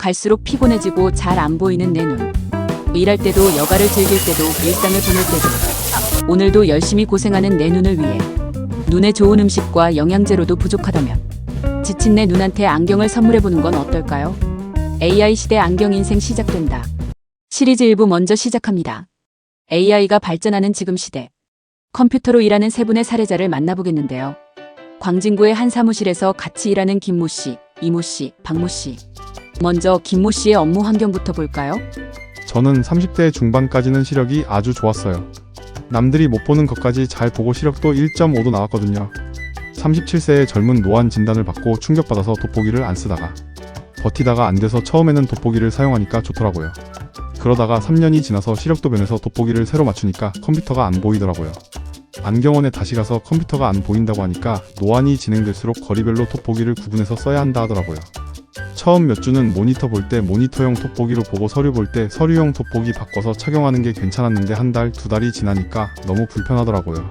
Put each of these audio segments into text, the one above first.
갈수록 피곤해지고 잘 안 보이는 내 눈. 일할 때도 여가를 즐길 때도 일상을 보낼 때도 오늘도 열심히 고생하는 내 눈을 위해 눈에 좋은 음식과 영양제로도 부족하다면 지친 내 눈한테 안경을 선물해보는 건 어떨까요? AI 시대 안경 인생 시작된다. 시리즈 1부 먼저 시작합니다. AI가 발전하는 지금 시대. 컴퓨터로 일하는 세 분의 사례자를 만나보겠는데요. 광진구의 한 사무실에서 같이 일하는 김모 씨, 이모 씨, 박모 씨. 먼저 김모 씨의 업무 환경부터 볼까요? 저는 30대 중반까지는 시력이 아주 좋았어요. 남들이 못 보는 것까지 잘 보고 시력도 1.5도 나왔거든요. 37세의 젊은 노안 진단을 받고 충격받아서 돋보기를 안 쓰다가 버티다가 안 돼서 처음에는 돋보기를 사용하니까 좋더라고요. 그러다가 3년이 지나서 시력도 변해서 돋보기를 새로 맞추니까 컴퓨터가 안 보이더라고요. 안경원에 다시 가서 컴퓨터가 안 보인다고 하니까 노안이 진행될수록 거리별로 돋보기를 구분해서 써야 한다 하더라고요. 처음 몇 주는 모니터 볼 때 모니터용 돋보기로 보고 서류 볼 때 서류용 돋보기 바꿔서 착용하는 게 괜찮았는데 한 달, 두 달이 지나니까 너무 불편하더라고요.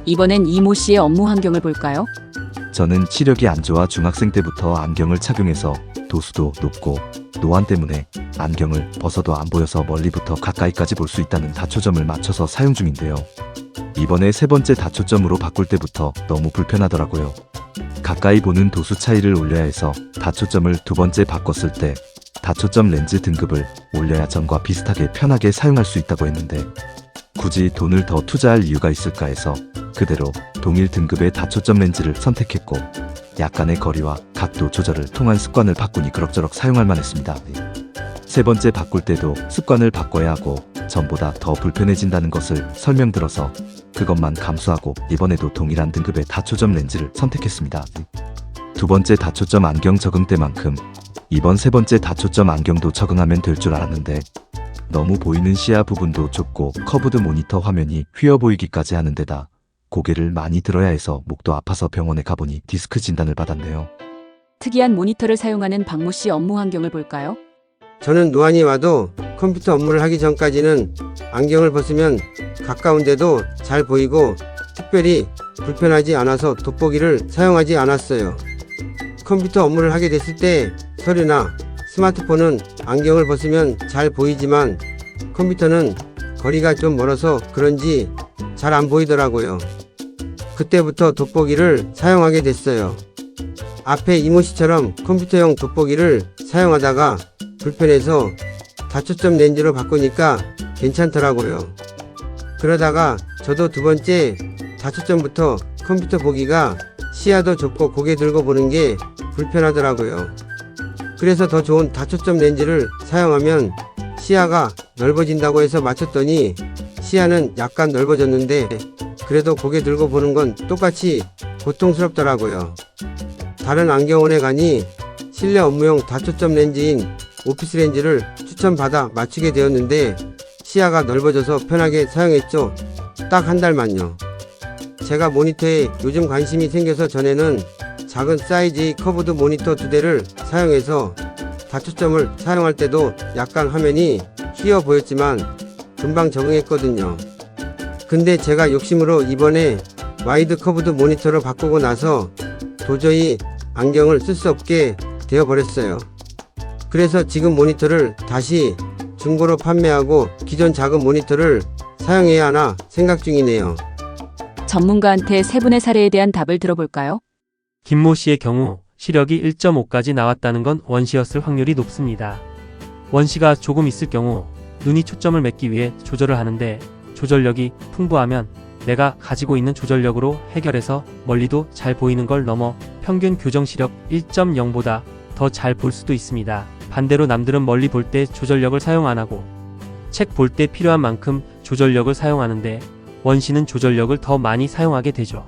이번엔 이모 씨의 업무 환경을 볼까요? 저는 시력이 안 좋아 중학생 때부터 안경을 착용해서 도수도 높고 노안 때문에 안경을 벗어도 안 보여서 멀리부터 가까이까지 볼 수 있다는 다초점을 맞춰서 사용 중인데요. 이번에 세 번째 다초점으로 바꿀 때부터 너무 불편하더라고요. 가까이 보는 도수 차이를 올려야 해서 다초점을 두 번째 바꿨을 때 다초점 렌즈 등급을 올려야 전과 비슷하게 편하게 사용할 수 있다고 했는데 굳이 돈을 더 투자할 이유가 있을까 해서 그대로 동일 등급의 다초점 렌즈를 선택했고 약간의 거리와 각도 조절을 통한 습관을 바꾸니 그럭저럭 사용할 만했습니다. 세 번째 바꿀 때도 습관을 바꿔야 하고 전보다 더 불편해진다는 것을 설명들어서 그것만 감수하고 이번에도 동일한 등급의 다초점 렌즈를 선택했습니다. 두 번째 다초점 안경 적응 때만큼 이번 세 번째 다초점 안경도 적응하면 될 줄 알았는데 너무 보이는 시야 부분도 좁고 커브드 모니터 화면이 휘어 보이기까지 하는 데다 고개를 많이 들어야 해서 목도 아파서 병원에 가보니 디스크 진단을 받았네요. 특이한 모니터를 사용하는 박모 씨 업무 환경을 볼까요? 저는 노안이 와도 컴퓨터 업무를 하기 전까지는 안경을 벗으면 가까운데도 잘 보이고 특별히 불편하지 않아서 돋보기를 사용하지 않았어요. 컴퓨터 업무를 하게 됐을 때 서류나 스마트폰은 안경을 벗으면 잘 보이지만 컴퓨터는 거리가 좀 멀어서 그런지 잘 안 보이더라고요. 그때부터 돋보기를 사용하게 됐어요. 앞에 이모 씨처럼 컴퓨터용 돋보기를 사용하다가 불편해서 다초점 렌즈로 바꾸니까 괜찮더라고요. 그러다가 저도 두 번째 다초점부터 컴퓨터 보기가 시야도 좁고 고개 들고 보는 게 불편하더라고요. 그래서 더 좋은 다초점 렌즈를 사용하면 시야가 넓어진다고 해서 맞췄더니 시야는 약간 넓어졌는데 그래도 고개 들고 보는 건 똑같이 고통스럽더라고요. 다른 안경원에 가니 실내 업무용 다초점 렌즈인 오피스 렌즈를 추천받아 맞추게 되었는데 시야가 넓어져서 편하게 사용했죠. 딱 한 달만요. 제가 모니터에 요즘 관심이 생겨서 전에는 작은 사이즈의 커브드 모니터 2대를 사용해서 다초점을 사용할 때도 약간 화면이 휘어 보였지만 금방 적응했거든요. 근데 제가 욕심으로 이번에 와이드 커브드 모니터로 바꾸고 나서 도저히 안경을 쓸 수 없게 되어버렸어요. 그래서 지금 모니터를 다시 중고로 판매하고 기존 작은 모니터를 사용해야 하나 생각 중이네요. 전문가한테 세 분의 사례에 대한 답을 들어볼까요? 김모 씨의 경우 시력이 1.5까지 나왔다는 건 원시였을 확률이 높습니다. 원시가 조금 있을 경우 눈이 초점을 맺기 위해 조절을 하는데 조절력이 풍부하면 내가 가지고 있는 조절력으로 해결해서 멀리도 잘 보이는 걸 넘어 평균 교정 시력 1.0보다 더 잘 볼 수도 있습니다. 반대로 남들은 멀리 볼 때 조절력을 사용 안 하고 책 볼 때 필요한 만큼 조절력을 사용하는데 원시는 조절력을 더 많이 사용하게 되죠.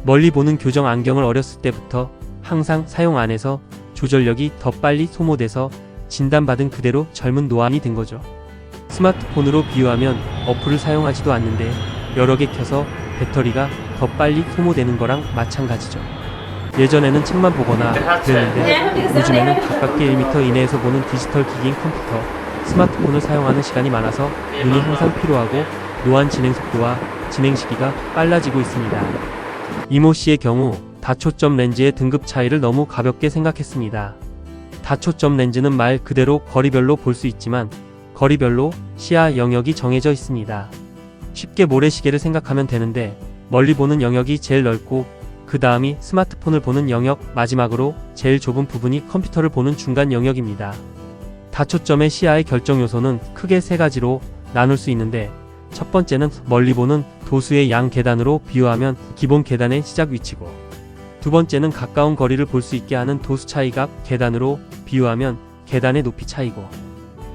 멀리 보는 교정 안경을 어렸을 때부터 항상 사용 안 해서 조절력이 더 빨리 소모돼서 진단받은 그대로 젊은 노안이 된 거죠. 스마트폰으로 비유하면 어플을 사용하지도 않는데 여러 개 켜서 배터리가 더 빨리 소모되는 거랑 마찬가지죠. 예전에는 책만 보거나 그랬는데 요즘에는 가깝게 1m 이내에서 보는 디지털 기기인 컴퓨터, 스마트폰을 사용하는 시간이 많아서 눈이 항상 피로하고 노안 진행 속도와 진행 시기가 빨라지고 있습니다. 이모 씨의 경우 다초점 렌즈의 등급 차이를 너무 가볍게 생각했습니다. 다초점 렌즈는 말 그대로 거리별로 볼 수 있지만 거리별로 시야 영역이 정해져 있습니다. 쉽게 모래시계를 생각하면 되는데 멀리 보는 영역이 제일 넓고 그 다음이 스마트폰을 보는 영역, 마지막으로 제일 좁은 부분이 컴퓨터를 보는 중간 영역입니다. 다초점의 시야의 결정 요소는 크게 세 가지로 나눌 수 있는데 첫 번째는 멀리 보는 도수의 양 계단으로 비유하면 기본 계단의 시작 위치고, 두 번째는 가까운 거리를 볼 수 있게 하는 도수 차이각 계단으로 비유하면 계단의 높이 차이고,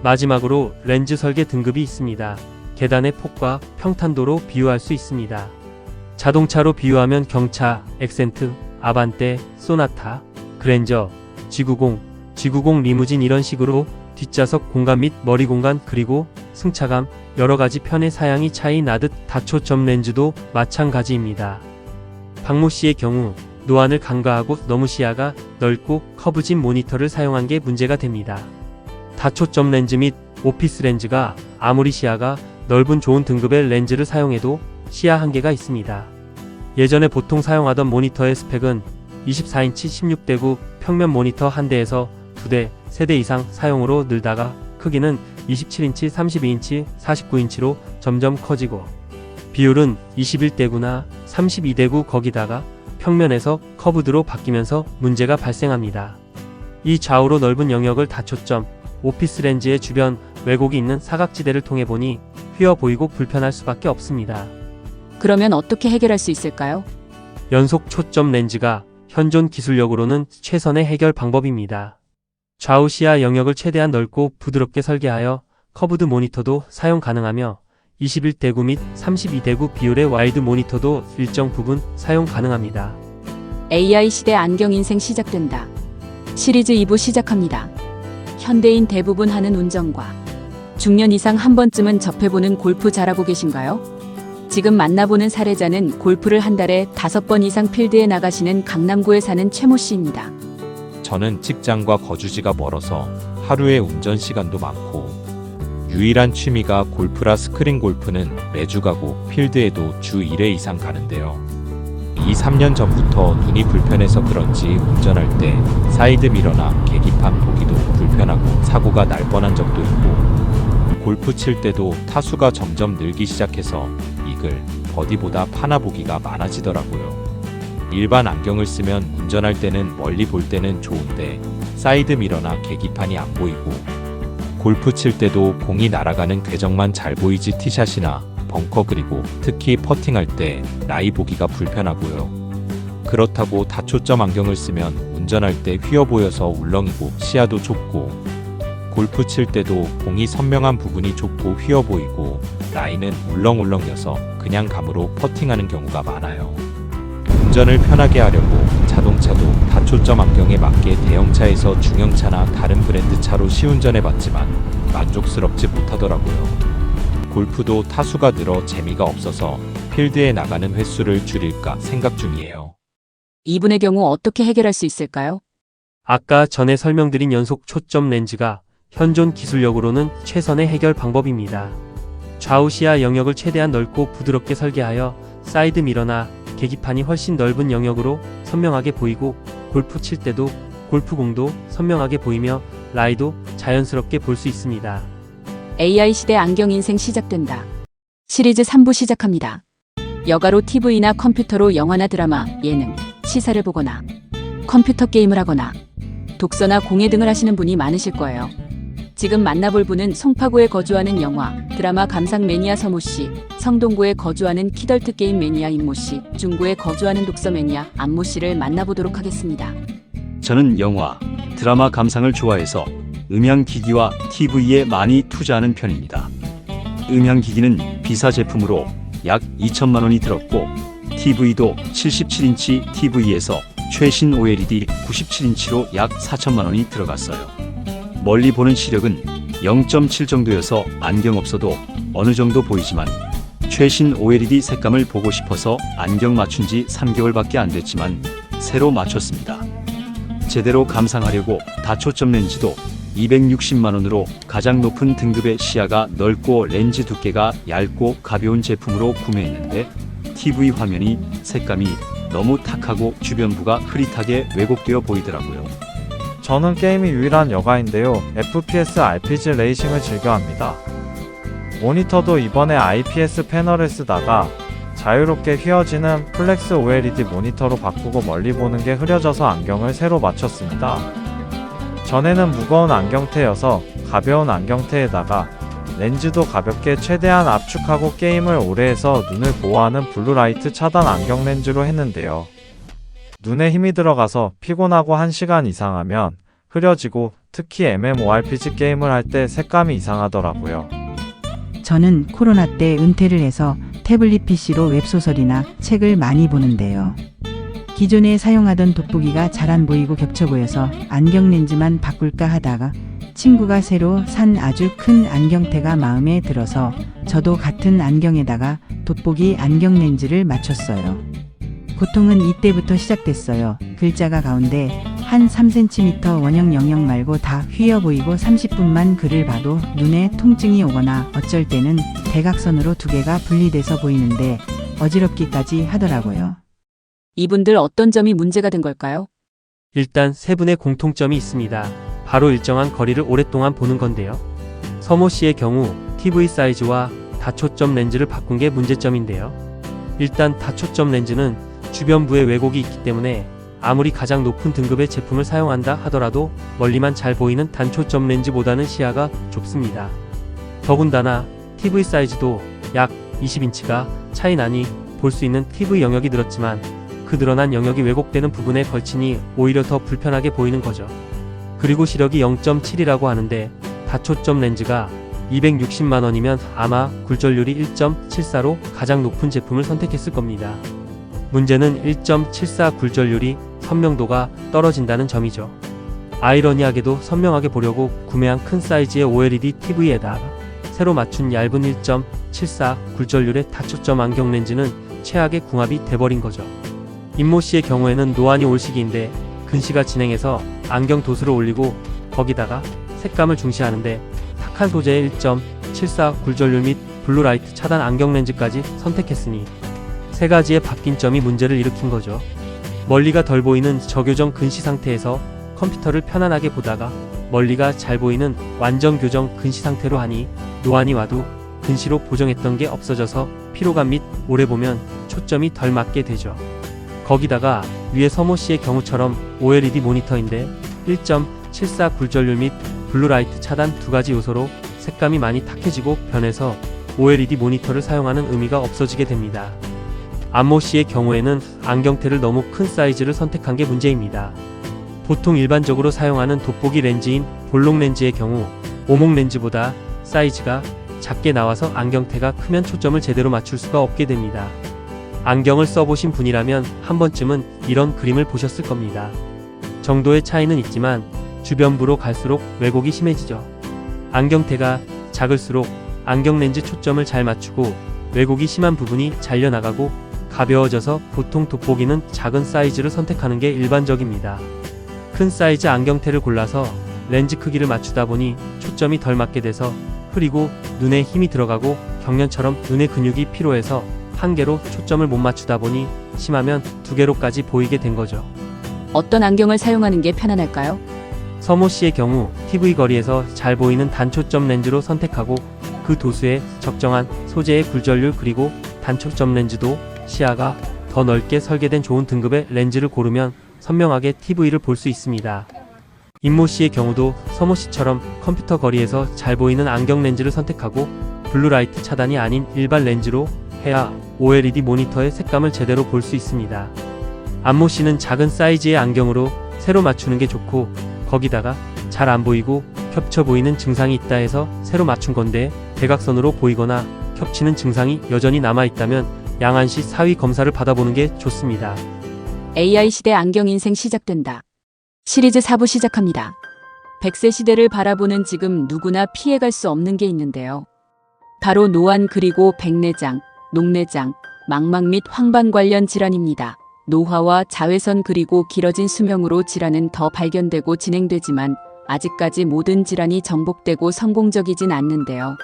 마지막으로 렌즈 설계 등급이 있습니다. 계단의 폭과 평탄도로 비유할 수 있습니다. 자동차로 비유하면 경차, 엑센트, 아반떼, 소나타, 그랜저, G90 리무진 이런 식으로 뒷좌석 공간 및 머리 공간 그리고 승차감 여러가지 편의 사양이 차이 나듯 다초점 렌즈도 마찬가지입니다. 박모 씨의 경우 노안을 간과하고 너무 시야가 넓고 커브진 모니터를 사용한 게 문제가 됩니다. 다초점 렌즈 및 오피스 렌즈가 아무리 시야가 넓은 좋은 등급의 렌즈를 사용해도 시야 한계가 있습니다. 예전에 보통 사용하던 모니터의 스펙은 24인치 16:9 평면 모니터 한 대에서 2대, 3대 이상 사용으로 늘다가 크기는 27인치, 32인치, 49인치로 점점 커지고 비율은 21:9나 32:9 거기다가 평면에서 커브드로 바뀌면서 문제가 발생합니다. 이 좌우로 넓은 영역을 다초점, 오피스 렌즈의 주변 왜곡이 있는 사각지대를 통해 보니 휘어 보이고 불편할 수밖에 없습니다. 그러면 어떻게 해결할 수 있을까요? 연속 초점 렌즈가 현존 기술력으로는 최선의 해결 방법입니다. 좌우 시야 영역을 최대한 넓고 부드럽게 설계하여 커브드 모니터도 사용 가능하며 21:9 및 32:9 비율의 와이드 모니터도 일정 부분 사용 가능합니다. AI 시대 안경 인생 시작된다. 시리즈 2부 시작합니다. 현대인 대부분 하는 운전과 중년 이상 한 번쯤은 접해보는 골프 잘하고 계신가요? 지금 만나보는 사례자는 골프를 한 달에 5번 이상 필드에 나가시는 강남구에 사는 최모 씨입니다. 저는 직장과 거주지가 멀어서 하루에 운전 시간도 많고 유일한 취미가 골프라 스크린 골프는 매주 가고 필드에도 주 1회 이상 가는데요. 2-3년 전부터 눈이 불편해서 그런지 운전할 때 사이드 미러나 계기판 보기도 불편하고 사고가 날 뻔한 적도 있고, 골프 칠 때도 타수가 점점 늘기 시작해서 이글, 버디보다 파나 보기가 많아지더라고요. 일반 안경을 쓰면 운전할 때는 멀리 볼 때는 좋은데 사이드 미러나 계기판이 안 보이고, 골프 칠 때도 공이 날아가는 궤적만 잘 보이지 티샷이나 벙커 그리고 특히 퍼팅할 때 라이 보기가 불편하고요. 그렇다고 다초점 안경을 쓰면 운전할 때 휘어 보여서 울렁이고 시야도 좁고, 골프 칠 때도 공이 선명한 부분이 좁고 휘어 보이고 라인은 울렁울렁여서 그냥 감으로 퍼팅하는 경우가 많아요. 운전을 편하게 하려고 자동차도 다초점 안경에 맞게 대형차에서 중형차나 다른 브랜드 차로 시운전해봤지만 만족스럽지 못하더라고요. 골프도 타수가 늘어 재미가 없어서 필드에 나가는 횟수를 줄일까 생각 중이에요. 이분의 경우 어떻게 해결할 수 있을까요? 아까 전에 설명드린 연속 초점 렌즈가 현존 기술력으로는 최선의 해결 방법입니다. 좌우 시야 영역을 최대한 넓고 부드럽게 설계하여 사이드 미러나 계기판이 훨씬 넓은 영역으로 선명하게 보이고, 골프 칠 때도 골프공도 선명하게 보이며 라이도 자연스럽게 볼 수 있습니다. AI 시대 안경 인생 시작된다. 시리즈 3부 시작합니다. 여가로 TV나 컴퓨터로 영화나 드라마, 예능, 시사를 보거나 컴퓨터 게임을 하거나 독서나 공예 등을 하시는 분이 많으실 거예요. 지금 만나볼 분은 송파구에 거주하는 영화, 드라마 감상 매니아 서모 씨, 성동구에 거주하는 키덜트 게임 매니아 임모 씨, 중구에 거주하는 독서 매니아 안모 씨를 만나보도록 하겠습니다. 저는 영화, 드라마 감상을 좋아해서 음향기기와 TV에 많이 투자하는 편입니다. 음향기기는 비사 제품으로 약 2천만 원이 들었고, TV도 77인치 TV에서 최신 OLED 97인치로 약 4천만 원이 들어갔어요. 멀리 보는 시력은 0.7 정도여서 안경 없어도 어느 정도 보이지만, 최신 OLED 색감을 보고 싶어서 안경 맞춘 지 3개월밖에 안 됐지만 새로 맞췄습니다. 제대로 감상하려고 다초점 렌즈도 260만 원으로 가장 높은 등급의 시야가 넓고 렌즈 두께가 얇고 가벼운 제품으로 구매했는데, TV 화면이 색감이 너무 탁하고 주변부가 흐릿하게 왜곡되어 보이더라고요. 저는 게임이 유일한 여가인데요. FPS RPG 레이싱을 즐겨합니다. 모니터도 이번에 IPS 패널을 쓰다가 자유롭게 휘어지는 플렉스 OLED 모니터로 바꾸고 멀리 보는 게 흐려져서 안경을 새로 맞췄습니다. 전에는 무거운 안경테여서 가벼운 안경테에다가 렌즈도 가볍게 최대한 압축하고 게임을 오래 해서 눈을 보호하는 블루라이트 차단 안경 렌즈로 했는데요. 눈에 힘이 들어가서 피곤하고 1시간 이상 하면 흐려지고 특히 MMORPG 게임을 할 때 색감이 이상하더라고요. 저는 코로나 때 은퇴를 해서 태블릿 PC로 웹소설이나 책을 많이 보는데요. 기존에 사용하던 돋보기가 잘 안 보이고 겹쳐 보여서 안경 렌즈만 바꿀까 하다가 친구가 새로 산 아주 큰 안경테가 마음에 들어서 저도 같은 안경에다가 돋보기 안경 렌즈를 맞췄어요. 고통은 이때부터 시작됐어요. 글자가 가운데 한 3cm 원형 영역 말고 다 휘어 보이고 30분만 글을 봐도 눈에 통증이 오거나 어쩔 때는 대각선으로 두 개가 분리돼서 보이는데 어지럽기까지 하더라고요. 이분들 어떤 점이 문제가 된 걸까요? 일단 세 분의 공통점이 있습니다. 바로 일정한 거리를 오랫동안 보는 건데요. 서모 씨의 경우 TV 사이즈와 다초점 렌즈를 바꾼 게 문제점인데요. 일단 다초점 렌즈는 주변부에 왜곡이 있기 때문에 아무리 가장 높은 등급의 제품을 사용한다 하더라도 멀리만 잘 보이는 단초점 렌즈보다는 시야가 좁습니다. 더군다나 TV 사이즈도 약 20인치가 차이 나니 볼 수 있는 TV 영역이 늘었지만 그 늘어난 영역이 왜곡되는 부분에 걸치니 오히려 더 불편하게 보이는 거죠. 그리고 시력이 0.7이라고 하는데 다초점 렌즈가 260만원이면 아마 굴절률이 1.74로 가장 높은 제품을 선택했을 겁니다. 문제는 1.74 굴절률이 선명도가 떨어진다는 점이죠. 아이러니하게도 선명하게 보려고 구매한 큰 사이즈의 OLED TV에다가 새로 맞춘 얇은 1.74 굴절률의 다초점 안경 렌즈는 최악의 궁합이 돼버린 거죠. 임모 씨의 경우에는 노안이 올 시기인데 근시가 진행해서 안경 도수를 올리고 거기다가 색감을 중시하는데 탁한 소재의 1.74 굴절률 및 블루라이트 차단 안경 렌즈까지 선택했으니 세 가지의 바뀐 점이 문제를 일으킨 거죠. 멀리가 덜 보이는 저교정 근시 상태에서 컴퓨터를 편안하게 보다가 멀리가 잘 보이는 완전 교정 근시 상태로 하니 노안이 와도 근시로 보정했던 게 없어져서 피로감 및 오래 보면 초점이 덜 맞게 되죠. 거기다가 위에 서모 씨의 경우처럼 OLED 모니터인데 1.74 굴절률 및 블루라이트 차단 두 가지 요소로 색감이 많이 탁해지고 변해서 OLED 모니터를 사용하는 의미가 없어지게 됩니다. 안모 씨의 경우에는 안경테를 너무 큰 사이즈를 선택한 게 문제입니다. 보통 일반적으로 사용하는 돋보기 렌즈인 볼록 렌즈의 경우 오목 렌즈보다 사이즈가 작게 나와서 안경테가 크면 초점을 제대로 맞출 수가 없게 됩니다. 안경을 써보신 분이라면 한 번쯤은 이런 그림을 보셨을 겁니다. 정도의 차이는 있지만 주변부로 갈수록 왜곡이 심해지죠. 안경테가 작을수록 안경 렌즈 초점을 잘 맞추고 왜곡이 심한 부분이 잘려나가고 가벼워져서 보통 돋보기는 작은 사이즈를 선택하는 게 일반적입니다. 큰 사이즈 안경테를 골라서 렌즈 크기를 맞추다 보니 초점이 덜 맞게 돼서 흐리고 눈에 힘이 들어가고 경련처럼 눈의 근육이 피로해서 한 개로 초점을 못 맞추다 보니 심하면 두 개로까지 보이게 된 거죠. 어떤 안경을 사용하는 게 편안할까요? 서모 씨의 경우 TV 거리에서 잘 보이는 단초점 렌즈로 선택하고 그 도수에 적정한 소재의 굴절률 그리고 단초점 렌즈도 시야가 더 넓게 설계된 좋은 등급의 렌즈를 고르면 선명하게 TV를 볼 수 있습니다. 임모 씨의 경우도 서모 씨처럼 컴퓨터 거리에서 잘 보이는 안경 렌즈를 선택하고 블루라이트 차단이 아닌 일반 렌즈로 해야 OLED 모니터의 색감을 제대로 볼 수 있습니다. 안모 씨는 작은 사이즈의 안경으로 새로 맞추는 게 좋고 거기다가 잘 안 보이고 겹쳐 보이는 증상이 있다 해서 새로 맞춘 건데 대각선으로 보이거나 겹치는 증상이 여전히 남아있다면 양안시 사위 검사를 받아보는 게 좋습니다. AI 시대 안경 인생 시작된다. 시리즈 4부 시작합니다. 100세 시대를 바라보는 지금 누구나 피해갈 수 없는 게 있는데요. 바로 노안 그리고 백내장, 녹내장, 망막 및 황반 관련 질환입니다. 노화와 자외선 그리고 길어진 수명으로 질환은 더 발견되고 진행되지만 아직까지 모든 질환이 정복되고 성공적이진 않는데요.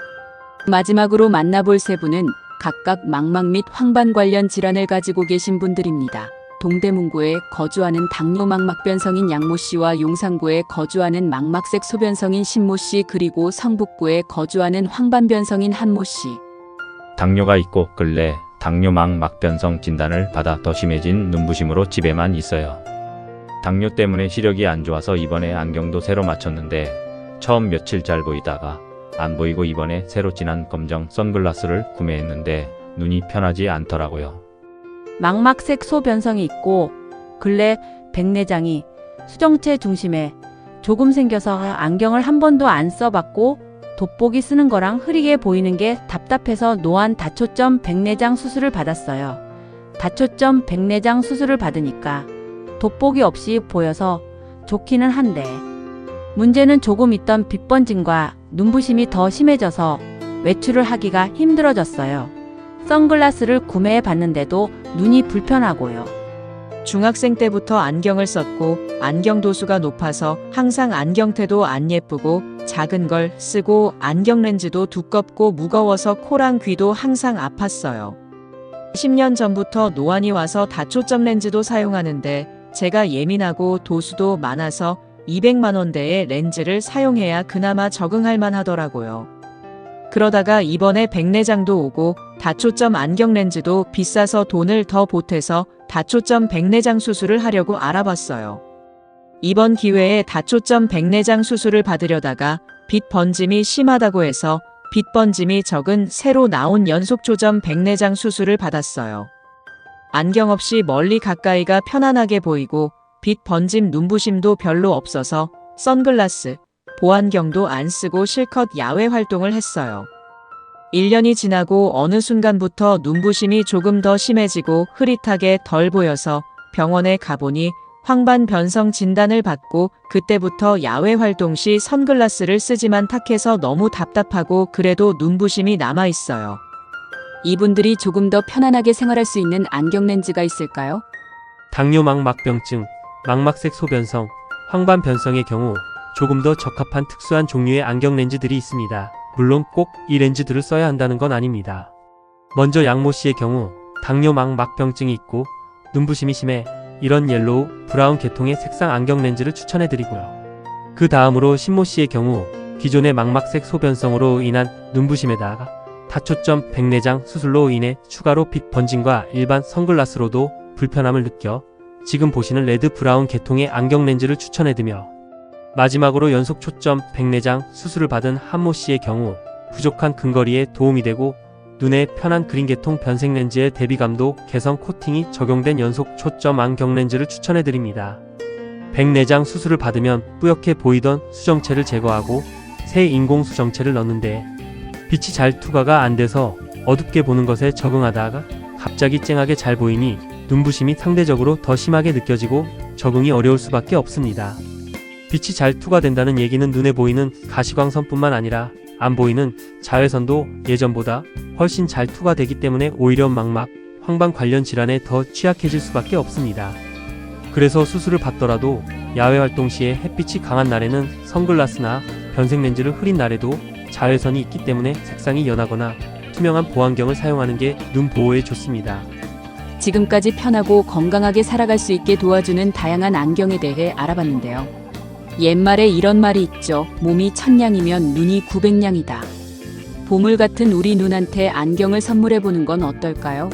마지막으로 만나볼 세 분은 각각 망막 및 황반 관련 질환을 가지고 계신 분들입니다. 동대문구에 거주하는 당뇨 망막변성인 양모 씨와 용산구에 거주하는 망막색 소변성인 신모 씨, 그리고 성북구에 거주하는 황반변성인 한모 씨. 당뇨가 있고 근래 당뇨망 막변성 진단을 받아 더 심해진 눈부심으로 집에만 있어요. 당뇨 때문에 시력이 안 좋아서 이번에 안경도 새로 맞췄는데 처음 며칠 잘 보이다가 안 보이고 이번에 새로 진한 검정 선글라스를 구매했는데 눈이 편하지 않더라고요. 망막색 소변성이 있고 근래 백내장이 수정체 중심에 조금 생겨서 안경을 한 번도 안 써봤고 돋보기 쓰는 거랑 흐리게 보이는 게 답답해서 노안 다초점 백내장 수술을 받았어요. 다초점 백내장 수술을 받으니까 돋보기 없이 보여서 좋기는 한데 문제는 조금 있던 빛번짐과 눈부심이 더 심해져서 외출을 하기가 힘들어졌어요. 선글라스를 구매해 봤는데도 눈이 불편하고요. 중학생 때부터 안경을 썼고 안경 도수가 높아서 항상 안경테도 안 예쁘고 작은 걸 쓰고 안경 렌즈도 두껍고 무거워서 코랑 귀도 항상 아팠어요. 10년 전부터 노안이 와서 다초점 렌즈도 사용하는데 제가 예민하고 도수도 많아서 200만 원대의 렌즈를 사용해야 그나마 적응할 만하더라고요. 그러다가 이번에 백내장도 오고 다초점 안경 렌즈도 비싸서 돈을 더 보태서 다초점 백내장 수술을 하려고 알아봤어요. 이번 기회에 다초점 백내장 수술을 받으려다가 빛 번짐이 심하다고 해서 빛 번짐이 적은 새로 나온 연속초점 백내장 수술을 받았어요. 안경 없이 멀리 가까이가 편안하게 보이고 빛 번짐 눈부심도 별로 없어서 선글라스, 보안경도 안 쓰고 실컷 야외 활동을 했어요. 1년이 지나고 어느 순간부터 눈부심이 조금 더 심해지고 흐릿하게 덜 보여서 병원에 가보니 황반변성 진단을 받고 그때부터 야외 활동 시 선글라스를 쓰지만 탁해서 너무 답답하고 그래도 눈부심이 남아있어요. 이분들이 조금 더 편안하게 생활할 수 있는 안경 렌즈가 있을까요? 당뇨 망막병증, 망막색 소변성, 황반변성의 경우 조금 더 적합한 특수한 종류의 안경 렌즈들이 있습니다. 물론 꼭 이 렌즈들을 써야 한다는 건 아닙니다. 먼저 양모 씨의 경우 당뇨 망막병증이 있고 눈부심이 심해 이런 옐로우, 브라운 계통의 색상 안경 렌즈를 추천해드리고요. 그 다음으로 신모 씨의 경우 기존의 망막색 소변성으로 인한 눈부심에다가 다초점 백내장 수술로 인해 추가로 빛 번짐과 일반 선글라스로도 불편함을 느껴 지금 보시는 레드 브라운 계통의 안경 렌즈를 추천해드며 마지막으로 연속 초점 백내장 수술을 받은 한모 씨의 경우 부족한 근거리에 도움이 되고 눈에 편한 그린 계통 변색 렌즈의 대비감도 개선 코팅이 적용된 연속 초점 안경 렌즈를 추천해드립니다. 백내장 수술을 받으면 뿌옇게 보이던 수정체를 제거하고 새 인공 수정체를 넣는데 빛이 잘 투과가 안 돼서 어둡게 보는 것에 적응하다가 갑자기 쨍하게 잘 보이니 눈부심이 상대적으로 더 심하게 느껴지고 적응이 어려울 수밖에 없습니다. 빛이 잘 투과된다는 얘기는 눈에 보이는 가시광선뿐만 아니라 안 보이는 자외선도 예전보다 훨씬 잘 투과되기 때문에 오히려 망막, 황반 관련 질환에 더 취약해질 수밖에 없습니다. 그래서 수술을 받더라도 야외 활동 시에 햇빛이 강한 날에는 선글라스나 변색 렌즈를 흐린 날에도 자외선이 있기 때문에 색상이 연하거나 투명한 보안경을 사용하는 게 눈 보호에 좋습니다. 지금까지 편하고 건강하게 살아갈 수 있게 도와주는 다양한 안경에 대해 알아봤는데요. 옛말에 이런 말이 있죠. 몸이 1000냥이면 눈이 900냥이다. 보물 같은 우리 눈한테 안경을 선물해보는 건 어떨까요?